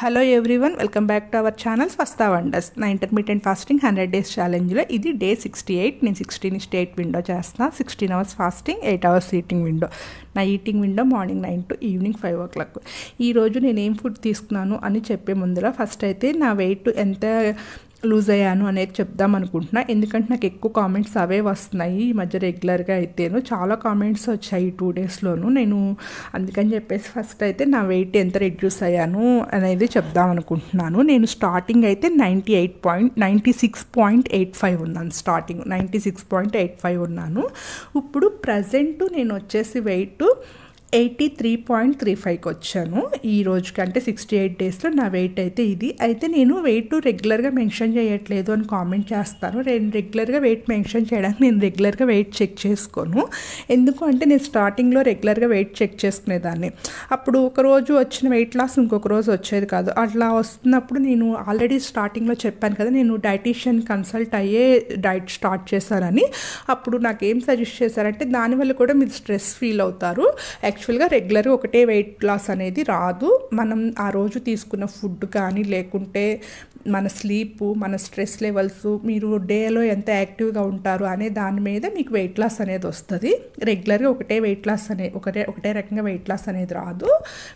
Hello everyone, welcome back to our channel Swastha wonders. నా intermediate fasting 100 days ఛాలెంజ్లో ఇది day 68. నేను 16:8 విండో చేస్తాను. 16 hours fasting, 8 hours eating window. నా eating window morning 9 to evening 5 o'clock. ఈరోజు నేను ఏం ఫుడ్ తీసుకున్నాను అని చెప్పే ముందర ఫస్ట్ అయితే నా వెయిట్ ఎంత లూజ్ అయ్యాను అనేది చెప్దాం అనుకుంటున్నా. ఎందుకంటే నాకు ఎక్కువ కామెంట్స్ అవే వస్తున్నాయి ఈ మధ్య రెగ్యులర్గా. అయితేను చాలా కామెంట్స్ వచ్చాయి 2 daysలోను. నేను అందుకని చెప్పేసి ఫస్ట్ అయితే నా వెయిట్ ఎంత రెడ్యూస్ అయ్యాను అనేది చెప్దాం అనుకుంటున్నాను. నేను స్టార్టింగ్ అయితే 96.85 ఉన్నాను. స్టార్టింగ్ 96.85 ఉన్నాను. ఇప్పుడు ప్రజెంట్ నేను వచ్చేసి వెయిట్ 83.35కి వచ్చాను ఈ రోజుకి. అంటే 68 daysలో నా వెయిట్ అయితే ఇది. అయితే నేను వెయిట్ రెగ్యులర్గా మెన్షన్ చేయట్లేదు అని కామెంట్ చేస్తాను. నేను రెగ్యులర్గా వెయిట్ మెన్షన్ చేయడానికి నేను రెగ్యులర్గా వెయిట్ చెక్ చేసుకోను. ఎందుకు అంటే నేను స్టార్టింగ్లో రెగ్యులర్గా వెయిట్ చెక్ చేసుకునేదాన్ని. అప్పుడు ఒకరోజు వచ్చిన వెయిట్ లాస్ ఇంకొక రోజు వచ్చేది కాదు. అట్లా వస్తున్నప్పుడు నేను ఆల్రెడీ స్టార్టింగ్లో చెప్పాను కదా, నేను డైటీషియన్ కన్సల్ట్ అయ్యే డైట్ స్టార్ట్ చేశానని. అప్పుడు నాకు ఏం సజెస్ట్ చేశారంటే దానివల్ల కూడా మీరు స్ట్రెస్ ఫీల్ అవుతారు. యాక్చువల్గా రెగ్యులర్గా ఒకటే వెయిట్ లాస్ అనేది రాదు. మనం ఆ రోజు తీసుకున్న ఫుడ్ కానీ, లేకుంటే మన స్లీపు, మన స్ట్రెస్ లెవెల్స్, మీరు డేలో ఎంత యాక్టివ్గా ఉంటారు అనే దాని మీద మీకు వెయిట్ లాస్ అనేది వస్తుంది. రెగ్యులర్గా ఒకటే వెయిట్ లాస్ ఒకటే రకంగా వెయిట్ లాస్ అనేది రాదు.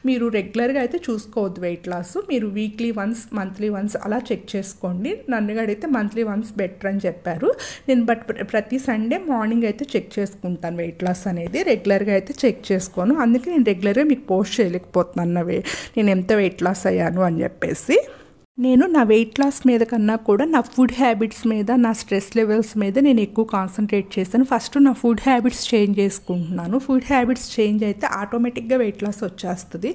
మీరు రెగ్యులర్గా అయితే చూసుకోవద్దు వెయిట్ లాస్. మీరు వీక్లీ వన్స్, మంత్లీ వన్స్ అలా చెక్ చేసుకోండి. నన్ను అడిగితే మంత్లీ వన్స్ బెటర్ అని చెప్పారు. నేను ప్రతి సండే మార్నింగ్ అయితే చెక్ చేసుకుంటాను వెయిట్ లాస్ అనేది. రెగ్యులర్గా అయితే చెక్ చేసుకోను. అందుకే నేను రెగ్యులర్గా మీకు పోస్ట్ చేయలేకపోతున్నాను నేను ఎంత వెయిట్ లాస్ అయ్యాను అని చెప్పేసి. నేను నా వెయిట్ లాస్ మీద కన్నా కూడా నా ఫుడ్ హ్యాబిట్స్ మీద, నా స్ట్రెస్ లెవెల్స్ మీద నేను ఎక్కువ కాన్సన్ట్రేట్ చేశాను. ఫస్ట్ నా ఫుడ్ హ్యాబిట్స్ చేంజ్ చేసుకుంటున్నాను. ఫుడ్ హ్యాబిట్స్ చేంజ్ అయితే ఆటోమేటిక్గా వెయిట్ లాస్ వచ్చేస్తుంది.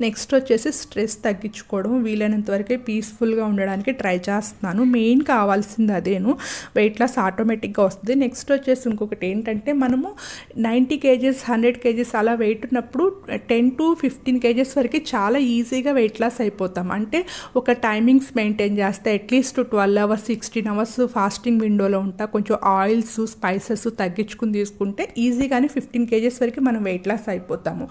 నెక్స్ట్ వచ్చేసి స్ట్రెస్ తగ్గించుకోవడం, వీలైనంత వరకు పీస్ఫుల్గా ఉండడానికి ట్రై చేస్తున్నాను. మెయిన్ కావాల్సింది అదేను, వెయిట్ లాస్ ఆటోమేటిక్గా వస్తుంది. నెక్స్ట్ వచ్చేసి ఇంకొకటి ఏంటంటే, మనము 90 kgs 100 kgs అలా వెయిట్ ఉన్నప్పుడు 10 to 15 kgs వరకు చాలా ఈజీగా వెయిట్ లాస్ అయిపోతాం. అంటే ఒక టైమింగ్స్ మెయింటైన్ చేస్తే అట్లీస్ట్ 12 hours 16 hours ఫాస్టింగ్ విండోలో ఉంటా. కొంచెం ఆయిల్స్, స్పైసెస్ తగ్గించుకుని తీసుకుంటే ఈజీగానే 15 kgs వరకు మనం వెయిట్ లాస్ అయిపోతాము.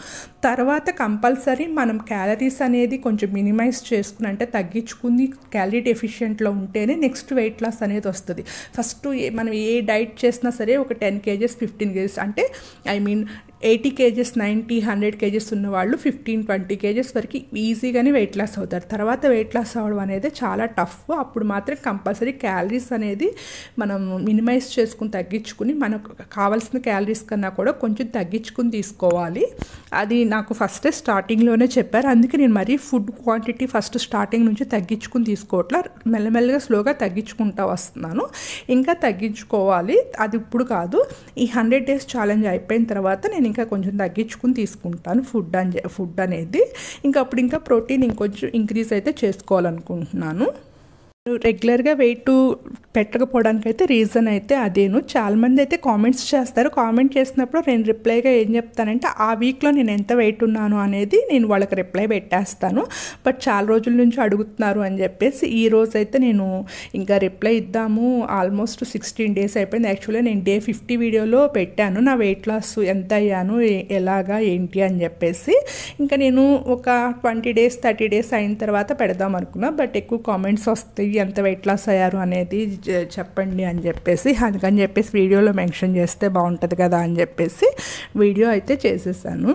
తర్వాత కంపల్సరీ మనం క్యాలరీస్ అనేది కొంచెం మినిమైజ్ చేసుకుని, అంటే తగ్గించుకుని క్యాలరీ డెఫిషియెంట్లో ఉంటేనే నెక్స్ట్ వెయిట్ లాస్ అనేది వస్తుంది. ఫస్ట్ మనం ఏ డైట్ చేసినా సరే ఒక 10 kgs 15 kgs, అంటే 80 kgs 90 100 kgs ఉన్న వాళ్ళు 15-20 kgs వరకు ఈజీగానే వెయిట్ లాస్ అవుతారు. తర్వాత వెయిట్ లాస్ అవ్వడం అనేది చాలా టఫ్. అప్పుడు మాత్రం కంపల్సరీ క్యాలరీస్ అనేది మనం మినిమైజ్ చేసుకుని తగ్గించుకుని, మనకు కావాల్సిన క్యాలరీస్ కన్నా కూడా కొంచెం తగ్గించుకుని తీసుకోవాలి. అది నాకు ఫస్టే స్టార్టింగ్లోనే చెప్పారు. అందుకే నేను మరీ ఫుడ్ క్వాంటిటీ ఫస్ట్ స్టార్టింగ్ నుంచి తగ్గించుకుని తీసుకోవట్లా, మెల్లమెల్లగా స్లోగా తగ్గించుకుంటూ వస్తున్నాను. ఇంకా తగ్గించుకోవాలి, అది ఇప్పుడు కాదు. ఈ 100 days ఛాలెంజ్ అయిపోయిన తర్వాత నేను ఇంకా కొంచెం తగ్గించుకుని తీసుకుంటాను ఫుడ్ అనేది. ఇంకా అప్పుడు ఇంకా ప్రోటీన్ ఇంకొంచెం ఇంక్రీజ్ అయితే చేసుకోవాలనుకుంటున్నాను. రెగ్యులర్గా వెయిట్ పెట్టకపోవడానికి అయితే రీజన్ అయితే అదేను. చాలామంది అయితే కామెంట్స్ చేస్తారు. కామెంట్ చేసినప్పుడు నేను రిప్లైగా ఏం చెప్తానంటే, ఆ వీక్లో నేను ఎంత వెయిట్ ఉన్నాను అనేది నేను వాళ్ళకి రిప్లై పెట్టేస్తాను. బట్ చాలా రోజుల నుంచి అడుగుతున్నారు అని చెప్పేసి ఈ రోజు అయితే నేను ఇంకా రిప్లై ఇద్దాము. ఆల్మోస్ట్ 16 days అయిపోయింది. యాక్చువల్గా నేను డే 50 వీడియోలో పెట్టాను నా వెయిట్ లాస్ ఎంత అయ్యాను, ఎలాగా ఏంటి అని చెప్పేసి. ఇంకా నేను ఒక 20 days 30 days అయిన తర్వాత పెడదాం అనుకున్నా. బట్ ఎక్కువ కామెంట్స్ వస్తాయి, ఎంత వెయిట్ లాస్ అయ్యారు అనేది చెప్పండి అని చెప్పేసి. అందుకని చెప్పేసి వీడియోలో మెన్షన్ చేస్తే బాగుంటుంది కదా అని చెప్పేసి వీడియో అయితే చేసేసాను.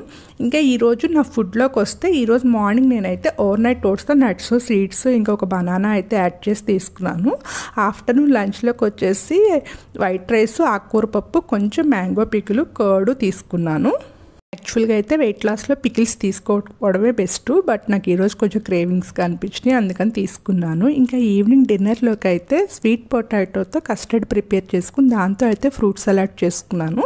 ఇంకా ఈరోజు నా ఫుడ్లోకి వస్తే, ఈరోజు మార్నింగ్ నేనైతే ఓవర్ నైట్ ఓట్స్తో నట్స్, సీడ్స్, ఇంకొక బనానా అయితే యాడ్ చేసి తీసుకున్నాను. ఆఫ్టర్నూన్ లంచ్లోకి వచ్చేసి వైట్ రైస్, ఆకుకూర పప్పు, కొంచెం మ్యాంగో పికిల్, కర్డ్ తీసుకున్నాను. యాక్చువల్గా అయితే వెయిట్ లాస్లో పికిల్స్ తీసుకోవడమే బెస్ట్, బట్ నాకు ఈరోజు కొంచెం క్రేవింగ్స్గా అనిపించినాయి, అందుకని తీసుకున్నాను. ఇంకా ఈవినింగ్ డిన్నర్లోకి అయితే స్వీట్ పొటాటోతో కస్టర్డ్ ప్రిపేర్ చేసుకుని దాంతో అయితే ఫ్రూట్ సలాడ్ చేసుకున్నాను.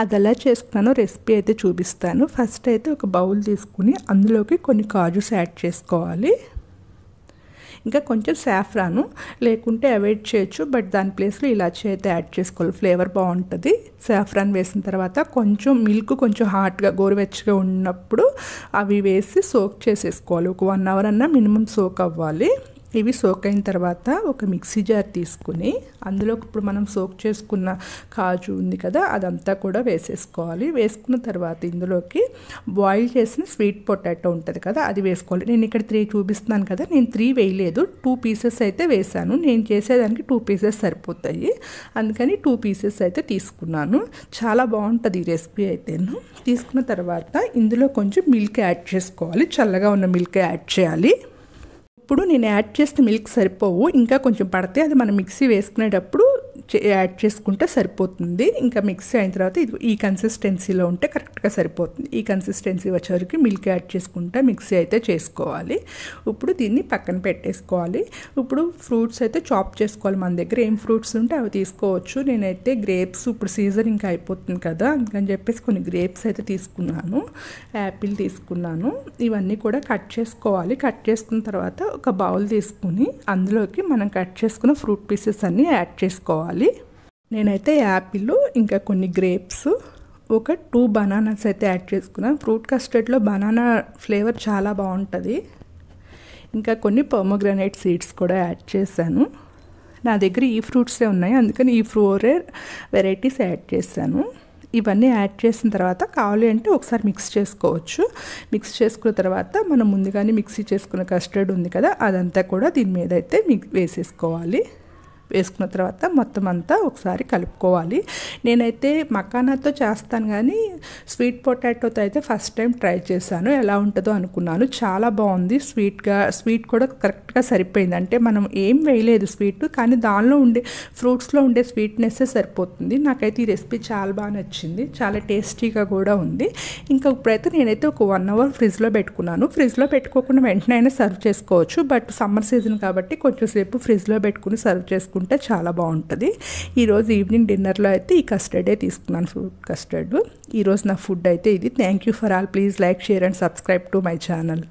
అది ఎలా చేసుకున్నానో రెసిపీ అయితే చూపిస్తాను. ఫస్ట్ అయితే ఒక బౌల్ తీసుకుని అందులోకి కొన్ని కాజుస్ యాడ్ చేసుకోవాలి. ఇంకా కొంచెం సాఫ్రాను, లేకుంటే అవాయిడ్ చేయొచ్చు, బట్ దాని ప్లేస్లో ఇలాచీ అయితే యాడ్ చేసుకోవాలి, ఫ్లేవర్ బాగుంటుంది. సాఫ్రాన్ వేసిన తర్వాత కొంచెం మిల్క్, కొంచెం హాట్గా గోరువెచ్చగా ఉన్నప్పుడు అవి వేసి సోక్ చేసేసుకోవాలి. ఒక 1 hour అన్నా మినిమం సోక్ అవ్వాలి. ఇవి సోక్ అయిన తర్వాత ఒక మిక్సీ జార్ తీసుకుని అందులో ఇప్పుడు మనం సోక్ చేసుకున్న కాజు ఉంది కదా అదంతా కూడా వేసేసుకోవాలి. వేసుకున్న తర్వాత ఇందులోకి బాయిల్ చేసిన స్వీట్ పొటాటో ఉంటుంది కదా అది వేసుకోవాలి. నేను ఇక్కడ 3 చూపిస్తున్నాను కదా, నేను 3 వేయలేదు, 2 పీసెస్ అయితే వేసాను. నేను చేసేదానికి 2 పీసెస్ సరిపోతాయి, అందుకని 2 పీసెస్ అయితే తీసుకున్నాను. చాలా బాగుంటుంది ఈ రెసిపీ అయితేను. తీసుకున్న తర్వాత ఇందులో కొంచెం మిల్క్ యాడ్ చేసుకోవాలి, చల్లగా ఉన్న మిల్క్ యాడ్ చేయాలి. ఇప్పుడు నేను యాడ్ చేసిన మిల్క్ సరిపోవు, ఇంకా కొంచెం పడితే అది మనం మిక్సీ వేసుకునేటప్పుడు యాడ్ చేసుకుంటే సరిపోతుంది. ఇంకా మిక్సీ అయిన తర్వాత ఇది ఈ కన్సిస్టెన్సీలో ఉంటే కరెక్ట్గా సరిపోతుంది. ఈ కన్సిస్టెన్సీ వచ్చేవరకు మిల్క్ యాడ్ చేసుకుంటే మిక్సీ అయితే చేసుకోవాలి. ఇప్పుడు దీన్ని పక్కన పెట్టేసుకోవాలి. ఇప్పుడు ఫ్రూట్స్ అయితే చాప్ చేసుకోవాలి. మన దగ్గర ఏం ఫ్రూట్స్ ఉంటే అవి తీసుకోవచ్చు. నేనైతే గ్రేప్స్, ఇప్పుడు సీజన్ ఇంకా అయిపోతుంది కదా అందుకని చెప్పేసి కొన్ని గ్రేప్స్ అయితే తీసుకున్నాను, యాపిల్ తీసుకున్నాను. ఇవన్నీ కూడా కట్ చేసుకోవాలి. కట్ చేసుకున్న తర్వాత ఒక బౌల్ తీసుకుని అందులోకి మనం కట్ చేసుకున్న ఫ్రూట్ పీసెస్ అన్నీ యాడ్ చేసుకోవాలి. నేనైతే యాపిల్, ఇంకా కొన్ని గ్రేప్స్, ఒక 2 బనానాస్ అయితే యాడ్ చేసుకున్నాను. ఫ్రూట్ కస్టర్డ్లో బనానా ఫ్లేవర్ చాలా బాగుంటుంది. ఇంకా కొన్ని పొమోగ్రానైట్ సీడ్స్ కూడా యాడ్ చేశాను. నా దగ్గర ఈ ఫ్రూట్సే ఉన్నాయి, అందుకని ఈ 4 వెరైటీస్ యాడ్ చేశాను. ఇవన్నీ యాడ్ చేసిన తర్వాత కావాలి అంటే ఒకసారి మిక్స్ చేసుకోవచ్చు. మిక్స్ చేసుకున్న తర్వాత మనం ముందుగానే మిక్సీ చేసుకున్న కస్టర్డ్ ఉంది కదా అదంతా కూడా దీని మీద అయితే వేసేసుకోవాలి. వేసుకున్న తర్వాత మొత్తం అంతా ఒకసారి కలుపుకోవాలి. నేనైతే మకానాతో చేస్తాను కానీ స్వీట్ పొటాటోతో అయితే ఫస్ట్ టైం ట్రై చేశాను. ఎలా ఉంటుందో అనుకున్నాను, చాలా బాగుంది. స్వీట్ కూడా కరెక్ట్గా సరిపోయింది. అంటే మనం ఏం వేయలేదు స్వీట్, కానీ దానిలో ఉండే ఫ్రూట్స్లో ఉండే స్వీట్నెస్సే సరిపోతుంది. నాకైతే ఈ రెసిపీ చాలా బాగా నచ్చింది, చాలా టేస్టీగా కూడా ఉంది. ఇంకా ఇప్పుడైతే నేనైతే ఒక 1 అవర్ ఫ్రిడ్జ్లో పెట్టుకున్నాను. ఫ్రిడ్జ్లో పెట్టుకోకుండా వెంటనే అయినా సర్వ్ చేసుకోవచ్చు, బట్ సమ్మర్ సీజన్ కాబట్టి కొంచెం సేపు ఫ్రిడ్జ్లో పెట్టుకుని సర్వ్ చేసుకుంటే చాలా బాగుంటుంది. ఈరోజు ఈవినింగ్ డిన్నర్లో అయితే ఈ కస్టర్డే తీసుకున్నాను, ఫ్రూట్ కస్టర్డ్. ఈరోజు నా ఫుడ్ అయితే ఇది. Thank you for all. Please like, share and subscribe to my channel.